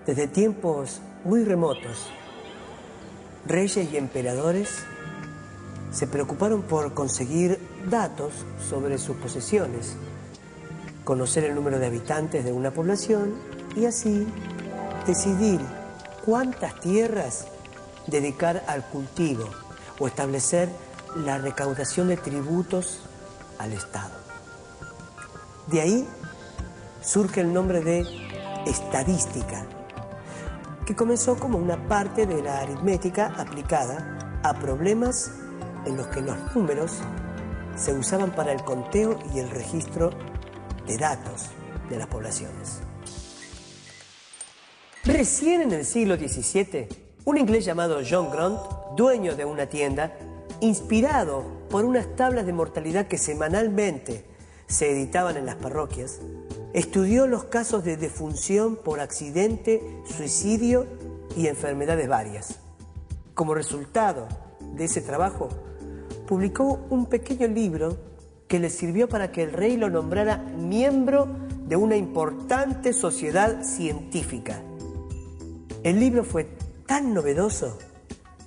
Desde tiempos muy remotos, reyes y emperadores se preocuparon por conseguir datos sobre sus posesiones, conocer el número de habitantes de una población y así decidir cuántas tierras dedicar al cultivo o establecer la recaudación de tributos al Estado. De ahí surge el nombre de estadística, que comenzó como una parte de la aritmética aplicada a problemas en los que los números se usaban para el conteo y el registro de datos de las poblaciones. Recién en el siglo XVII, un inglés llamado John Grant, dueño de una tienda, inspirado por unas tablas de mortalidad que semanalmente se editaban en las parroquias, estudió los casos de defunción por accidente, suicidio y enfermedades varias. Como resultado de ese trabajo, publicó un pequeño libro que le sirvió para que el rey lo nombrara miembro de una importante sociedad científica. El libro fue tan novedoso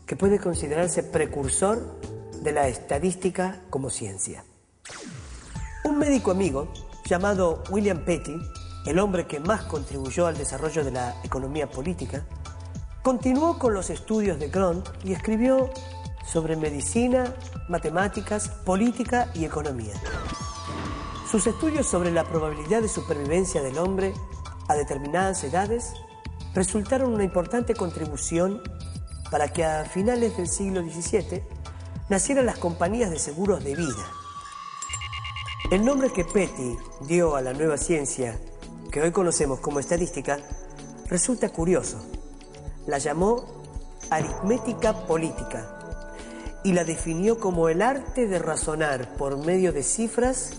que puede considerarse precursor de la estadística como ciencia. Un médico amigo llamado William Petty, el hombre que más contribuyó al desarrollo de la economía política, continuó con los estudios de Grant y escribió sobre medicina, matemáticas, política y economía. Sus estudios sobre la probabilidad de supervivencia del hombre a determinadas edades resultaron una importante contribución para que a finales del siglo XVII nacieran las compañías de seguros de vida. El nombre que Petty dio a la nueva ciencia, que hoy conocemos como estadística, resulta curioso. La llamó aritmética política y la definió como el arte de razonar por medio de cifras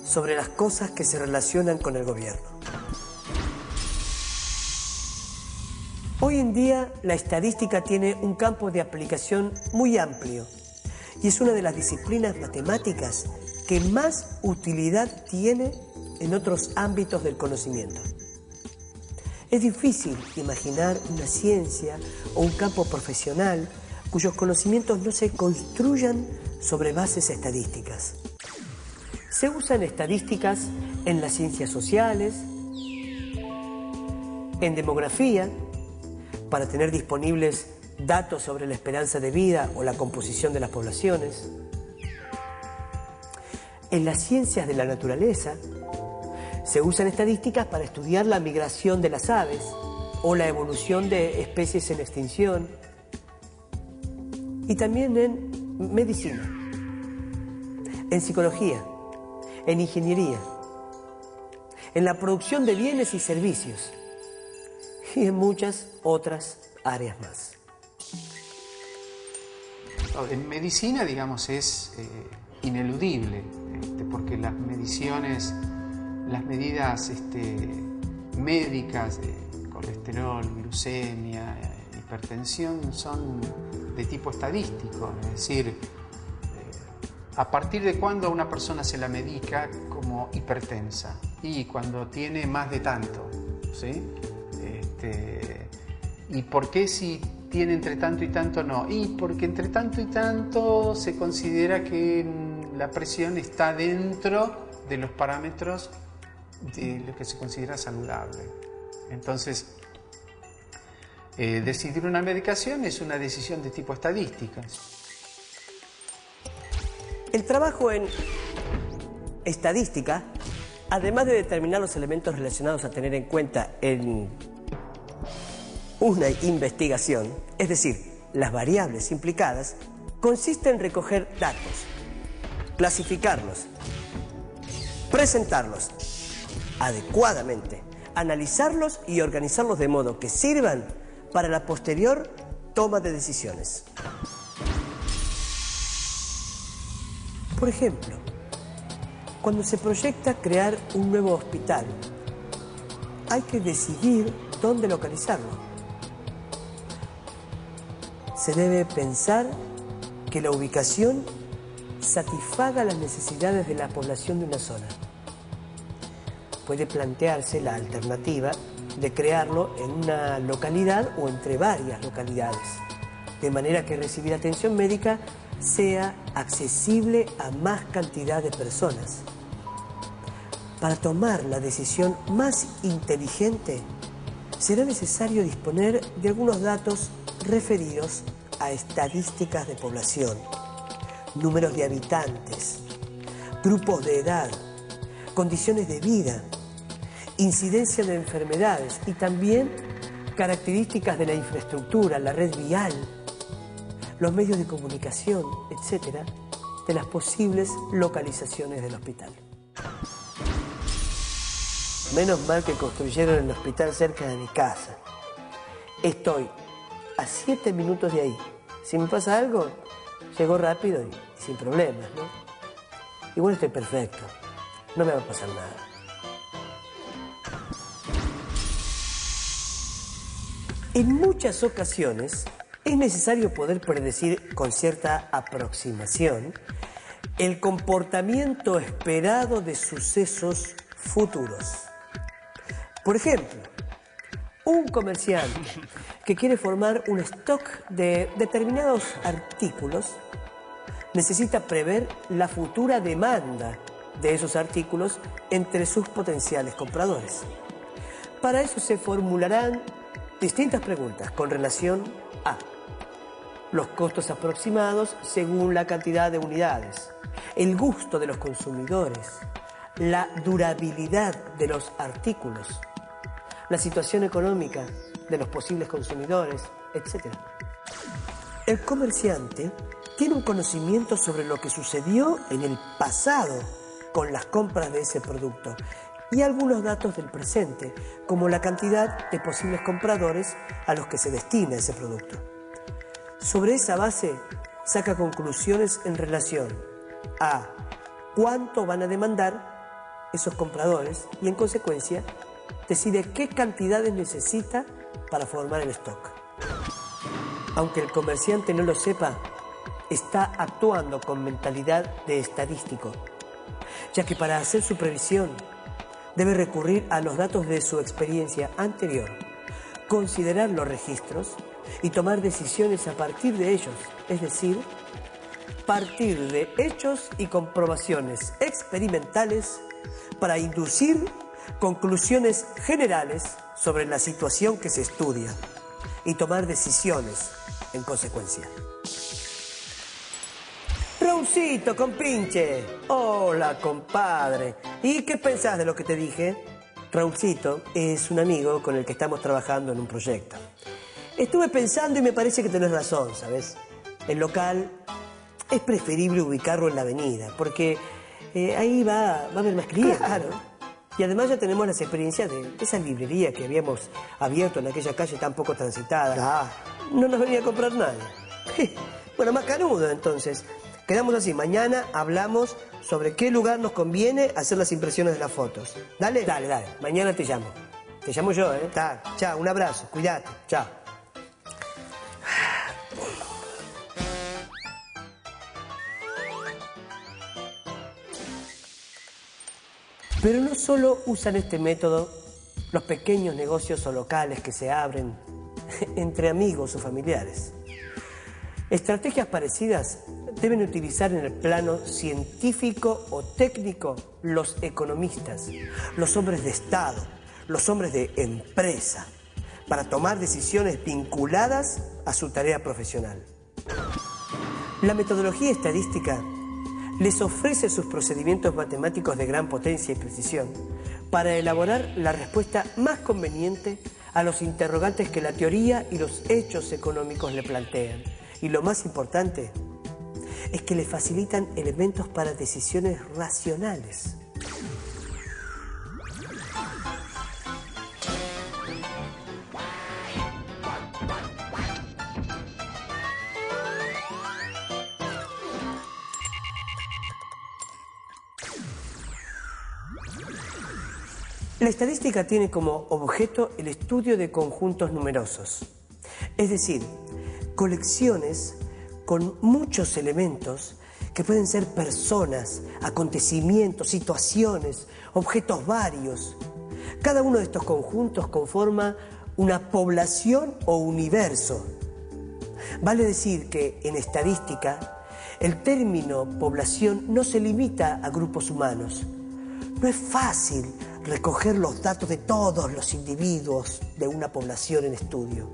sobre las cosas que se relacionan con el gobierno. Hoy en día la estadística tiene un campo de aplicación muy amplio y es una de las disciplinas matemáticas que más utilidad tiene en otros ámbitos del conocimiento. Es difícil imaginar una ciencia o un campo profesional cuyos conocimientos no se construyan sobre bases estadísticas. Se usan estadísticas en las ciencias sociales, en demografía, para tener disponibles datos sobre la esperanza de vida o la composición de las poblaciones. En las ciencias de la naturaleza se usan estadísticas para estudiar la migración de las aves o la evolución de especies en extinción. Y también en medicina, en psicología, en ingeniería, en la producción de bienes y servicios y en muchas otras áreas más. En medicina, digamos, es ineludible, porque las mediciones, las medidas médicas de colesterol, glucemia, hipertensión son de tipo estadístico, es decir, a partir de cuándo a una persona se la medica como hipertensa y cuando tiene más de tanto, ¿sí? ¿Y por qué si tiene entre tanto y tanto no? Y porque entre tanto y tanto se considera que la presión está dentro de los parámetros de lo que se considera saludable. Entonces, decidir una medicación es una decisión de tipo estadística. El trabajo en estadística, además de determinar los elementos relacionados a tener en cuenta en una investigación, es decir, las variables implicadas, consiste en recoger datos, clasificarlos, presentarlos adecuadamente, analizarlos y organizarlos de modo que sirvan para la posterior toma de decisiones. Por ejemplo, cuando se proyecta crear un nuevo hospital, hay que decidir dónde localizarlo. Se debe pensar que la ubicación satisfaga las necesidades de la población de una zona. Puede plantearse la alternativa de crearlo en una localidad o entre varias localidades, de manera que recibir atención médica sea accesible a más cantidad de personas. Para tomar la decisión más inteligente, será necesario disponer de algunos datos referidos a estadísticas de población, números de habitantes, grupos de edad, condiciones de vida, incidencia de enfermedades y también características de la infraestructura, la red vial, los medios de comunicación, etcétera, de las posibles localizaciones del hospital. Menos mal que construyeron el hospital cerca de mi casa. Estoy a 7 minutos de ahí. Si me pasa algo, llego rápido y sin problemas, ¿no? Igual estoy perfecto. No me va a pasar nada. En muchas ocasiones es necesario poder predecir con cierta aproximación el comportamiento esperado de sucesos futuros. Por ejemplo, un comerciante que quiere formar un stock de determinados artículos necesita prever la futura demanda de esos artículos entre sus potenciales compradores. Para eso se formularán distintas preguntas con relación a los costos aproximados según la cantidad de unidades, el gusto de los consumidores, la durabilidad de los artículos, la situación económica de los posibles consumidores, etc. El comerciante tiene un conocimiento sobre lo que sucedió en el pasado con las compras de ese producto y algunos datos del presente, como la cantidad de posibles compradores a los que se destina ese producto. Sobre esa base, saca conclusiones en relación a cuánto van a demandar esos compradores y, en consecuencia, decide qué cantidades necesita para formar el stock. Aunque el comerciante no lo sepa, está actuando con mentalidad de estadístico, ya que para hacer su previsión debe recurrir a los datos de su experiencia anterior, considerar los registros y tomar decisiones a partir de ellos, es decir, partir de hechos y comprobaciones experimentales para inducir conclusiones generales sobre la situación que se estudia y tomar decisiones en consecuencia. Raulcito, compinche. Hola, compadre. ¿Y qué pensás de lo que te dije? Raulcito es un amigo con el que estamos trabajando en un proyecto. Estuve pensando y me parece que tenés razón, ¿sabes? El local es preferible ubicarlo en la avenida, porque ahí va a haber más clientes. Claro. Y además ya tenemos las experiencias de esa librería que habíamos abierto en aquella calle tan poco transitada. Ah. No nos venía a comprar nadie. Bueno, más canudo entonces. Quedamos así, mañana hablamos sobre qué lugar nos conviene hacer las impresiones de las fotos. ¿Dale? Dale, dale. Mañana te llamo. Te llamo yo, ¿eh? Dale. Chao, un abrazo. Cuídate. Chao. Pero no solo usan este método los pequeños negocios o locales que se abren entre amigos o familiares. Estrategias parecidas deben utilizar en el plano científico o técnico los economistas, los hombres de Estado, los hombres de empresa, para tomar decisiones vinculadas a su tarea profesional. La metodología estadística les ofrece sus procedimientos matemáticos de gran potencia y precisión para elaborar la respuesta más conveniente a los interrogantes que la teoría y los hechos económicos le plantean. Y lo más importante es que le facilitan elementos para decisiones racionales. La estadística tiene como objeto el estudio de conjuntos numerosos, es decir, colecciones con muchos elementos que pueden ser personas, acontecimientos, situaciones, objetos varios, Cada uno de estos conjuntos conforma una población o universo. Vale decir que en estadística el término población no se limita a grupos humanos. No es fácil recoger los datos de todos los individuos de una población en estudio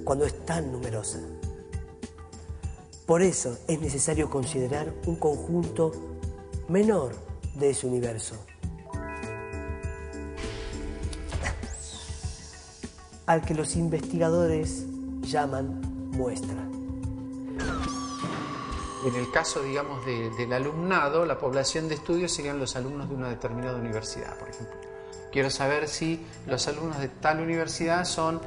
cuando es tan numerosa. Por eso es necesario considerar un conjunto menor de ese universo, al que los investigadores llaman muestra. En el caso, digamos, del alumnado, la población de estudio serían los alumnos de una determinada universidad, por ejemplo. Quiero saber si los alumnos de tal universidad son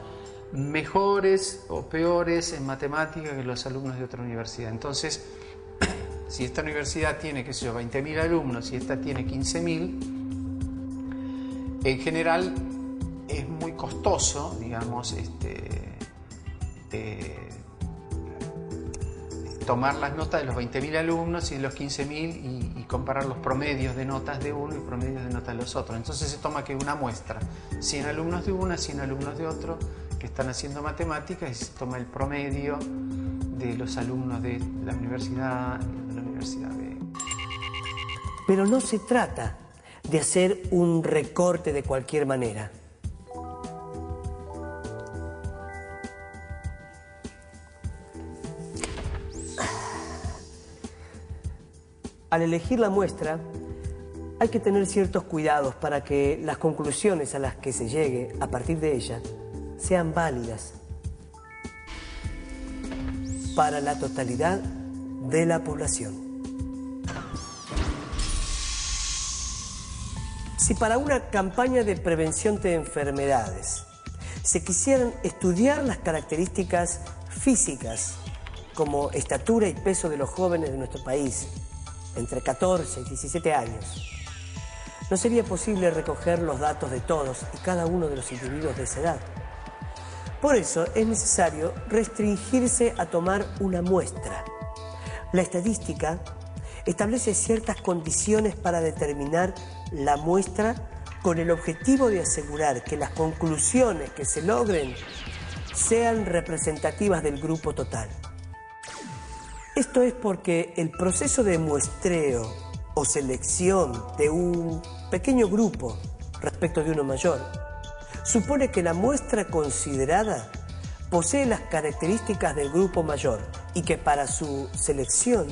mejores o peores en matemáticas que los alumnos de otra universidad. Entonces, si esta universidad tiene, qué sé yo, 20.000 alumnos y esta tiene 15.000, en general es muy costoso, digamos, tomar las notas de los 20.000 alumnos y de los 15.000 y comparar los promedios de notas de uno y promedios de notas de los otros. Entonces se toma que una muestra, 100 alumnos de una, 100 alumnos de otro, que están haciendo matemáticas, y se toma el promedio de los alumnos de la universidad B. Pero no se trata de hacer un recorte de cualquier manera. Al elegir la muestra, hay que tener ciertos cuidados para que las conclusiones a las que se llegue a partir de ella sean válidas para la totalidad de la población. Si para una campaña de prevención de enfermedades se quisieran estudiar las características físicas como estatura y peso de los jóvenes de nuestro país, entre 14 y 17 años, no sería posible recoger los datos de todos y cada uno de los individuos de esa edad. Por eso es necesario restringirse a tomar una muestra. La estadística establece ciertas condiciones para determinar la muestra con el objetivo de asegurar que las conclusiones que se logren sean representativas del grupo total. Esto es porque el proceso de muestreo o selección de un pequeño grupo respecto de uno mayor supone que la muestra considerada posee las características del grupo mayor y que para su selección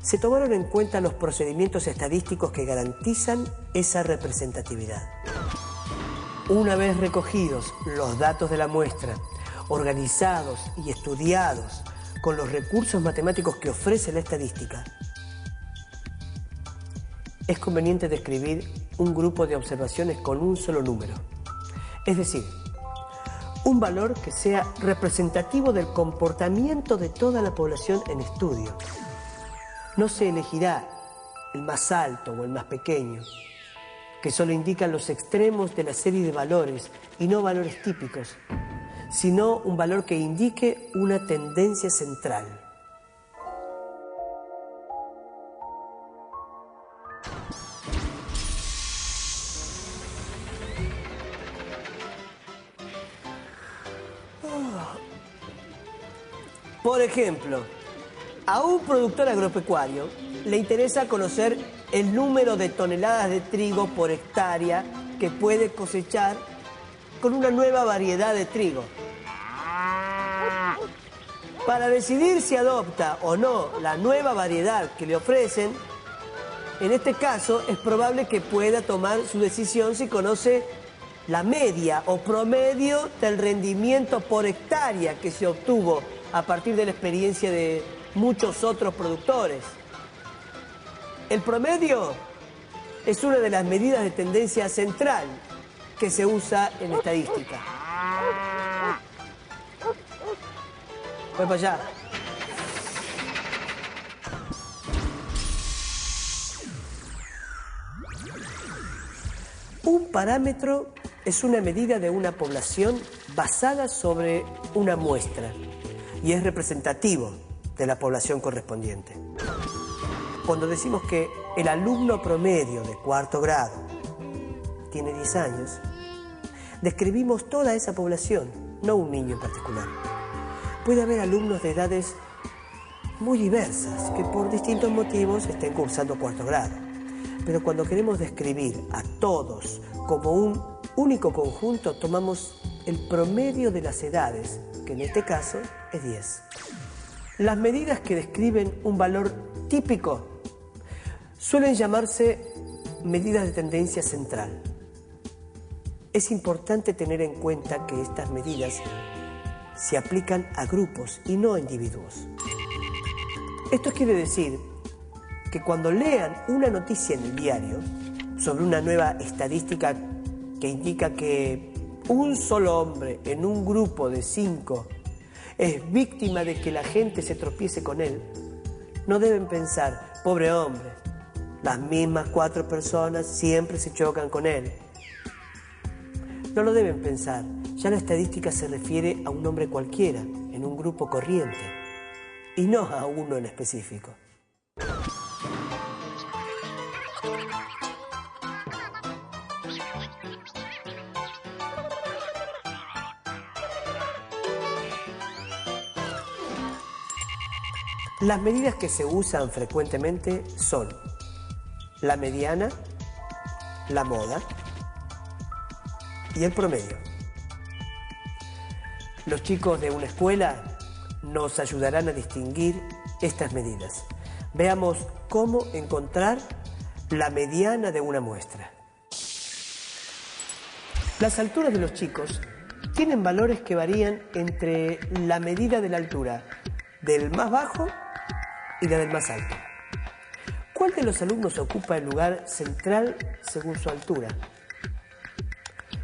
se tomaron en cuenta los procedimientos estadísticos que garantizan esa representatividad. Una vez recogidos los datos de la muestra, organizados y estudiados con los recursos matemáticos que ofrece la estadística, es conveniente describir un grupo de observaciones con un solo número, es decir, un valor que sea representativo del comportamiento de toda la población en estudio. No se elegirá el más alto o el más pequeño, que solo indican los extremos de la serie de valores y no valores típicos, sino un valor que indique una tendencia central. Por ejemplo, a un productor agropecuario le interesa conocer el número de toneladas de trigo por hectárea que puede cosechar con una nueva variedad de trigo. Para decidir si adopta o no la nueva variedad que le ofrecen, en este caso es probable que pueda tomar su decisión si conoce la media o promedio del rendimiento por hectárea que se obtuvo a partir de la experiencia de muchos otros productores. El promedio es una de las medidas de tendencia central que se usa en estadística. Voy para allá. Un parámetro es una medida de una población basada sobre una muestra y es representativo de la población correspondiente. Cuando decimos que el alumno promedio de cuarto grado tiene 10 años, Describimos toda esa población, no un niño en particular. Puede haber alumnos de edades muy diversas que por distintos motivos estén cursando cuarto grado. Pero cuando queremos describir a todos como un único conjunto, tomamos el promedio de las edades, que en este caso es 10. Las medidas que describen un valor típico suelen llamarse medidas de tendencia central. Es importante tener en cuenta que estas medidas se aplican a grupos y no a individuos. Esto quiere decir que cuando lean una noticia en el diario sobre una nueva estadística que indica que un solo hombre en un grupo de 5 es víctima de que la gente se tropiece con él, no deben pensar, pobre hombre, las mismas 4 personas siempre se chocan con él. No lo deben pensar, ya la estadística se refiere a un hombre cualquiera, en un grupo corriente, y no a uno en específico. Las medidas que se usan frecuentemente son la mediana, la moda y el promedio. Los chicos de una escuela nos ayudarán a distinguir estas medidas. Veamos cómo encontrar la mediana de una muestra. Las alturas de los chicos tienen valores que varían entre la medida de la altura del más bajo y la del más alto. ¿Cuál de los alumnos ocupa el lugar central según su altura?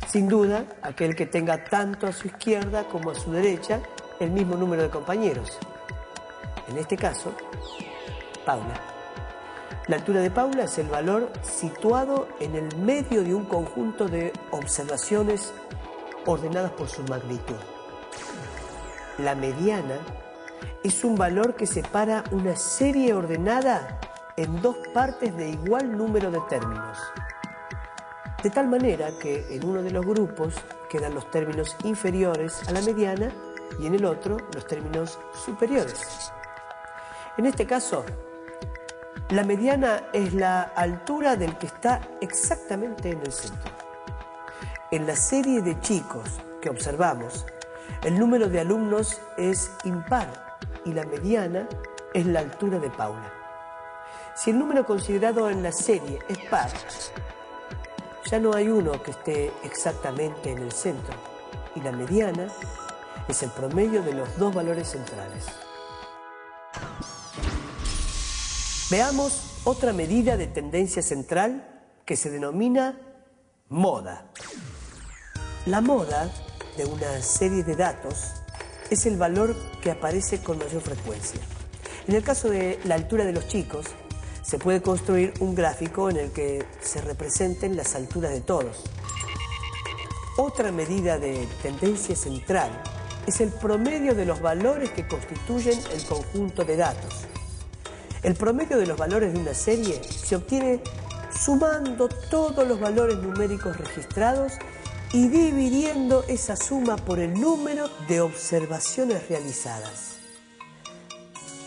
Sin duda, aquel que tenga tanto a su izquierda como a su derecha el mismo número de compañeros. En este caso, Paula. La altura de Paula es el valor situado en el medio de un conjunto de observaciones ordenadas por su magnitud. La mediana es un valor que separa una serie ordenada en 2 partes de igual número de términos. De tal manera que en uno de los grupos quedan los términos inferiores a la mediana y en el otro los términos superiores. En este caso, la mediana es la altura del que está exactamente en el centro. En la serie de chicos que observamos, el número de alumnos es impar y la mediana es la altura de Paula. Si el número considerado en la serie es par, ya no hay uno que esté exactamente en el centro y la mediana es el promedio de los 2 valores centrales. Veamos otra medida de tendencia central que se denomina moda. La moda de una serie de datos es el valor que aparece con mayor frecuencia. En el caso de la altura de los chicos, se puede construir un gráfico en el que se representen las alturas de todos. Otra medida de tendencia central es el promedio de los valores que constituyen el conjunto de datos. El promedio de los valores de una serie se obtiene sumando todos los valores numéricos registrados y dividiendo esa suma por el número de observaciones realizadas.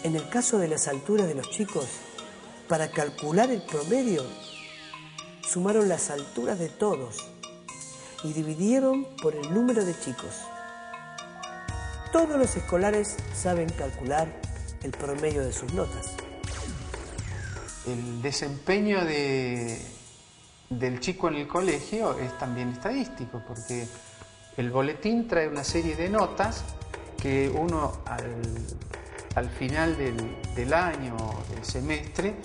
En el caso de las alturas de los chicos, para calcular el promedio, sumaron las alturas de todos y dividieron por el número de chicos. Todos los escolares saben calcular el promedio de sus notas. El desempeño del chico en el colegio es también estadístico, porque el boletín trae una serie de notas que uno al final del año o del semestre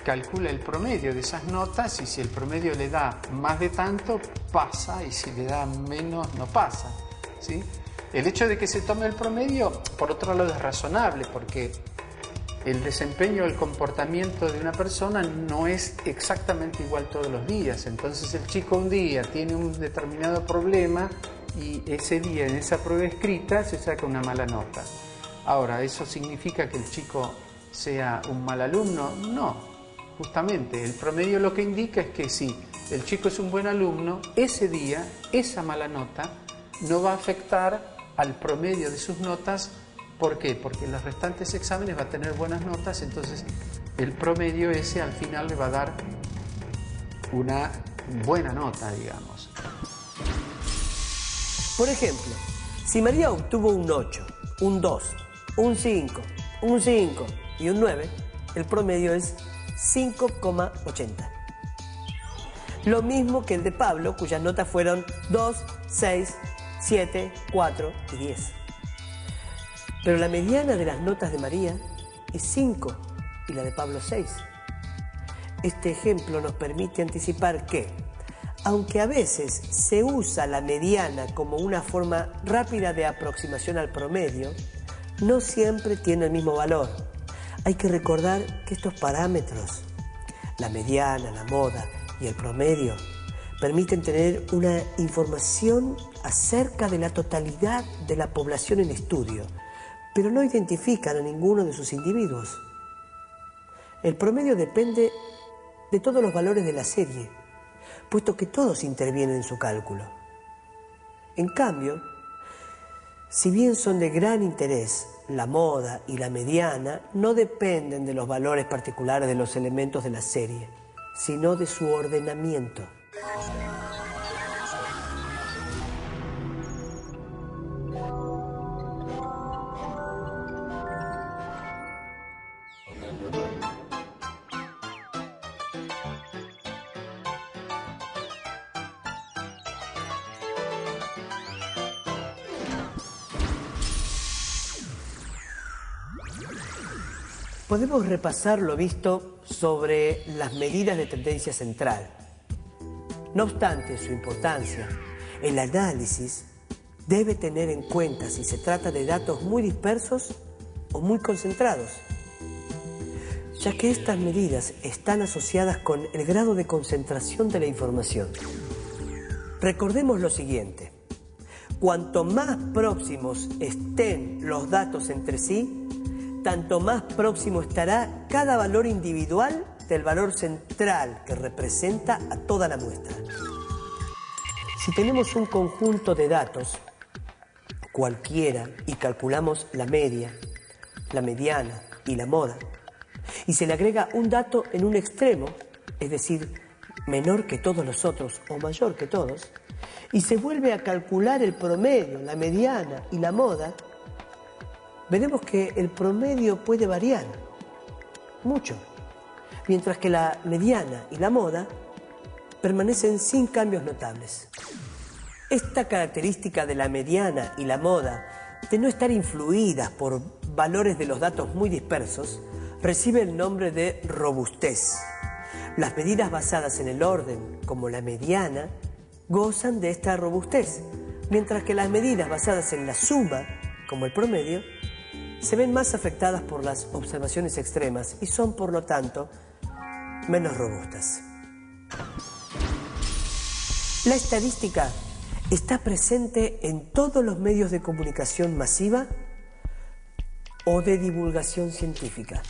calcula el promedio de esas notas y si el promedio le da más de tanto, pasa, y si le da menos, no pasa, ¿sí? El hecho de que se tome el promedio, por otro lado, es razonable, porque el desempeño, el comportamiento de una persona no es exactamente igual todos los días. Entonces el chico un día tiene un determinado problema y ese día en esa prueba escrita se saca una mala nota. Ahora, ¿eso significa que el chico sea un mal alumno? No, justamente el promedio lo que indica es que si el chico es un buen alumno, ese día, esa mala nota no va a afectar al promedio de sus notas. ¿Por qué? Porque en los restantes exámenes va a tener buenas notas, entonces el promedio ese al final le va a dar una buena nota, digamos. Por ejemplo, si María obtuvo un 8, un 2, un 5, un 5 y un 9, el promedio es 5,80. Lo mismo que el de Pablo, cuyas notas fueron 2, 6, 7, 4 y 10. Pero la mediana de las notas de María es 5 y la de Pablo 6. Este ejemplo nos permite anticipar que, aunque a veces se usa la mediana como una forma rápida de aproximación al promedio, no siempre tiene el mismo valor. Hay que recordar que estos parámetros, la mediana, la moda y el promedio, permiten tener una información acerca de la totalidad de la población en estudio, pero no identifican a ninguno de sus individuos. El promedio depende de todos los valores de la serie, puesto que todos intervienen en su cálculo. En cambio, si bien son de gran interés, la moda y la mediana no dependen de los valores particulares de los elementos de la serie, sino de su ordenamiento. Podemos repasar lo visto sobre las medidas de tendencia central. No obstante su importancia, el análisis debe tener en cuenta si se trata de datos muy dispersos o muy concentrados, ya que estas medidas están asociadas con el grado de concentración de la información. Recordemos lo siguiente: cuanto más próximos estén los datos entre sí, tanto más próximo estará cada valor individual del valor central que representa a toda la muestra. Si tenemos un conjunto de datos cualquiera y calculamos la media, la mediana y la moda, y se le agrega un dato en un extremo, es decir, menor que todos los otros o mayor que todos, y se vuelve a calcular el promedio, la mediana y la moda, veremos que el promedio puede variar mucho, mientras que la mediana y la moda permanecen sin cambios notables. Esta característica de la mediana y la moda, de no estar influidas por valores de los datos muy dispersos, recibe el nombre de robustez. Las medidas basadas en el orden, como la mediana, gozan de esta robustez, mientras que las medidas basadas en la suma, como el promedio, se ven más afectadas por las observaciones extremas y son, por lo tanto, menos robustas. La estadística está presente en todos los medios de comunicación masiva o de divulgación científica.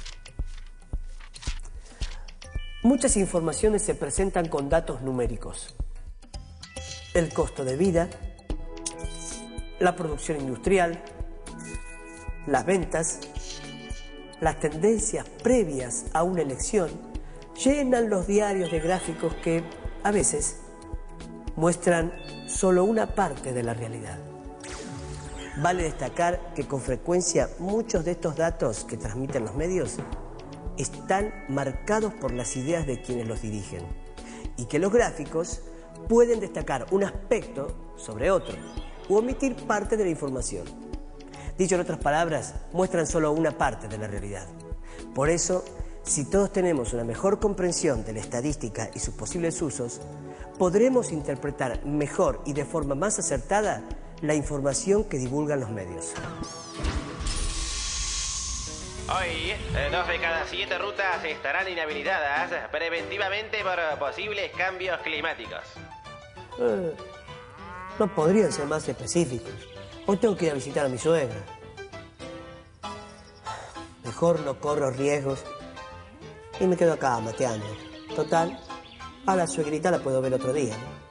Muchas informaciones se presentan con datos numéricos: el costo de vida, la producción industrial, las ventas, las tendencias previas a una elección, llenan los diarios de gráficos que, a veces, muestran solo una parte de la realidad. Vale destacar que con frecuencia muchos de estos datos que transmiten los medios están marcados por las ideas de quienes los dirigen, y que los gráficos pueden destacar un aspecto sobre otro u omitir parte de la información. Dicho en otras palabras, muestran solo una parte de la realidad. Por eso, si todos tenemos una mejor comprensión de la estadística y sus posibles usos, podremos interpretar mejor y de forma más acertada la información que divulgan los medios. Hoy, 2 de cada 7 rutas estarán inhabilitadas preventivamente por posibles cambios climáticos. No podrían ser más específicos. Hoy tengo que ir a visitar a mi suegra. Mejor no corro riesgos y me quedo acá mateando. Total, A la suegrita la puedo ver otro día, ¿no?